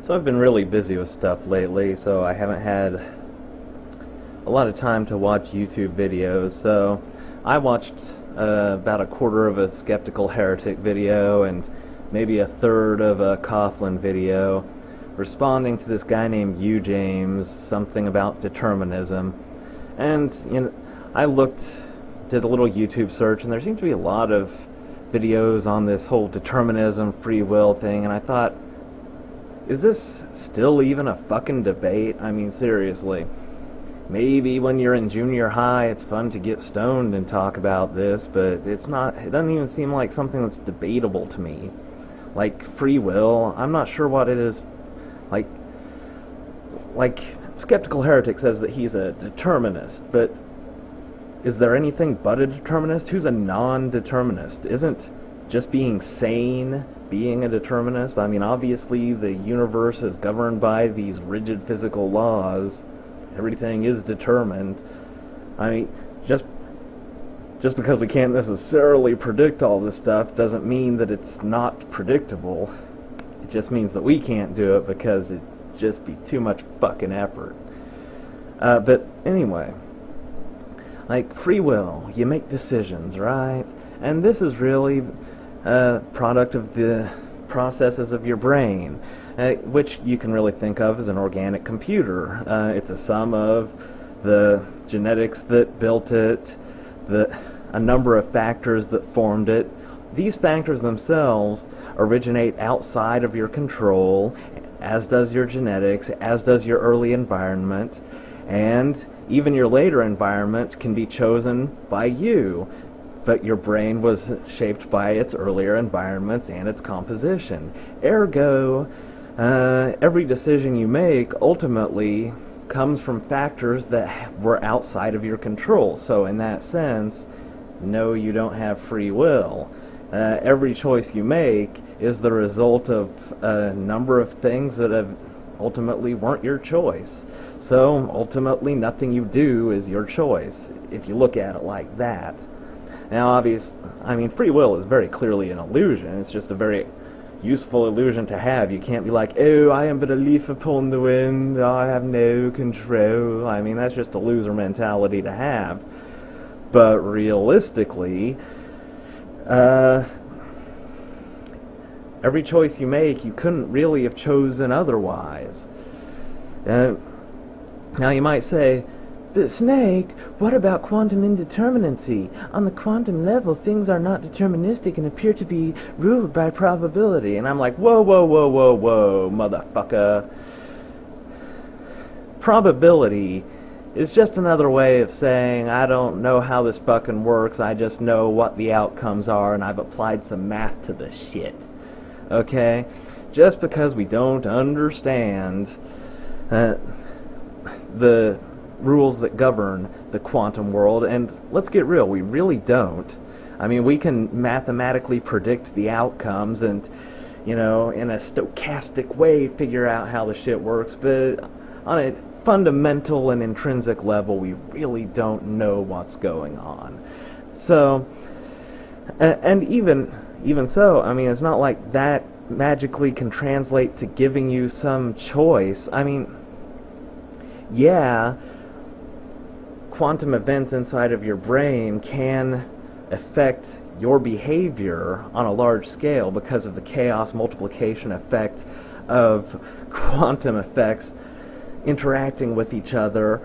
So I've been really busy with stuff lately, so I haven't had a lot of time to watch YouTube videos. So I watched about a quarter of a Skeptical Heretic video and maybe a third of a Coughlin video responding to this guy named U. James, something about determinism. And I did a little YouTube search, and there seemed to be a lot of videos on this whole determinism, free will thing, and I thought, is this still even a fucking debate? I mean, seriously. Maybe when you're in junior high it's fun to get stoned and talk about this, but it doesn't even seem like something that's debatable to me. Like free will, I'm not sure what it is. Like Skeptical Heretic says that he's a determinist, but is there anything but a determinist? Who's a non-determinist? Isn't just being sane being a determinist? I mean, obviously the universe is governed by these rigid physical laws. Everything is determined. I mean, just because we can't necessarily predict all this stuff doesn't mean that it's not predictable. It just means that we can't do it because it'd just be too much fucking effort. But anyway, like free will, you make decisions, right? And this is really a product of the processes of your brain, which you can really think of as an organic computer. It's a sum of the genetics that built it, a number of factors that formed it. These factors themselves originate outside of your control, as does your genetics, as does your early environment, and even your later environment can be chosen by you, but your brain was shaped by its earlier environments and its composition. Ergo, every decision you make ultimately comes from factors that were outside of your control. So in that sense, no, you don't have free will. Every choice you make is the result of a number of things that ultimately weren't your choice. So ultimately nothing you do is your choice, if you look at it like that. Now free will is very clearly an illusion. It's just a very useful illusion to have. You can't be like, oh, I am but a leaf upon the wind, I have no control. I mean, that's just a loser mentality to have. But realistically, every choice you make, you couldn't really have chosen otherwise. Now you might say, but Snake, what about quantum indeterminacy? On the quantum level, things are not deterministic and appear to be ruled by probability. And I'm like, whoa, whoa, whoa, whoa, whoa, motherfucker. Probability is just another way of saying, I don't know how this fucking works, I just know what the outcomes are, and I've applied some math to the shit. Okay? Just because we don't understand the rules that govern the quantum world, and let's get real, we really don't. I mean, we can mathematically predict the outcomes and, in a stochastic way figure out how the shit works, but on a fundamental and intrinsic level, we really don't know what's going on. So, and even so, I mean, it's not like that magically can translate to giving you some choice. I mean, yeah, quantum events inside of your brain can affect your behavior on a large scale because of the chaos multiplication effect of quantum effects interacting with each other,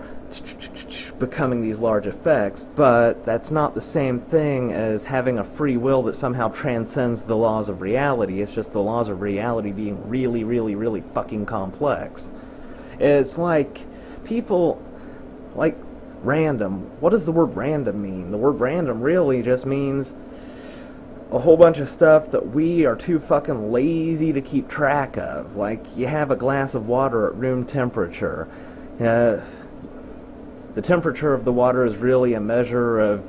becoming these large effects, but that's not the same thing as having a free will that somehow transcends the laws of reality. It's just the laws of reality being really, really, really fucking complex. It's like people, like random. What does the word random mean? The word random really just means a whole bunch of stuff that we are too fucking lazy to keep track of. Like, you have a glass of water at room temperature. The temperature of the water is really a measure of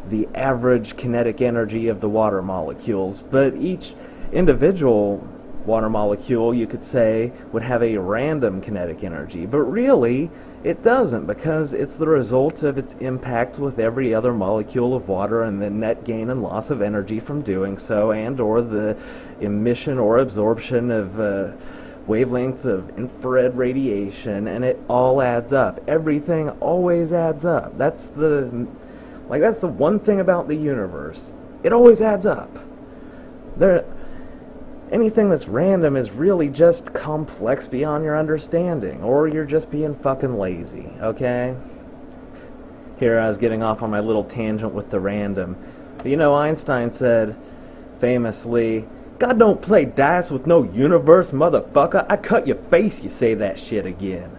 the average kinetic energy of the water molecules, but each individual water molecule, you could say, would have a random kinetic energy, but really it doesn't, because it's the result of its impact with every other molecule of water and the net gain and loss of energy from doing so, and or the emission or absorption of wavelength of infrared radiation, and it all adds up. Everything always adds up. That's the one thing about the universe. It always adds up. Anything that's random is really just complex beyond your understanding, or you're just being fucking lazy, okay? Here I was getting off on my little tangent with the random. But you know, Einstein said, famously, God don't play dice with no universe, motherfucker. I cut your face, you say that shit again.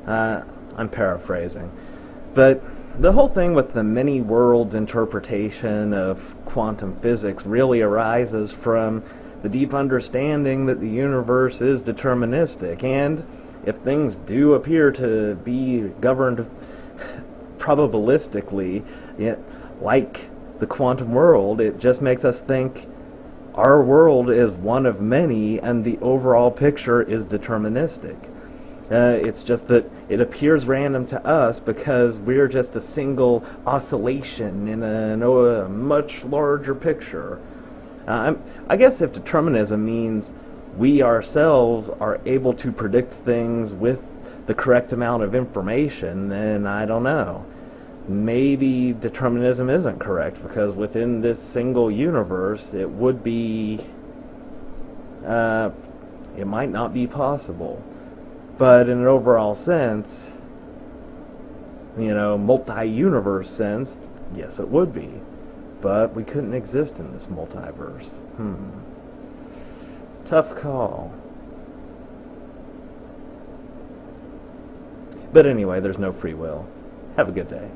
I'm paraphrasing. But the whole thing with the many worlds interpretation of quantum physics really arises from the deep understanding that the universe is deterministic, and if things do appear to be governed probabilistically, like the quantum world, it just makes us think our world is one of many and the overall picture is deterministic. It's just that it appears random to us because we're just a single oscillation in a much larger picture. I guess if determinism means we ourselves are able to predict things with the correct amount of information, then I don't know. Maybe determinism isn't correct, because within this single universe it would be, it might not be possible. But in an overall sense, multi-universe sense, yes it would be. But we couldn't exist in this multiverse. Tough call. But anyway, there's no free will. Have a good day.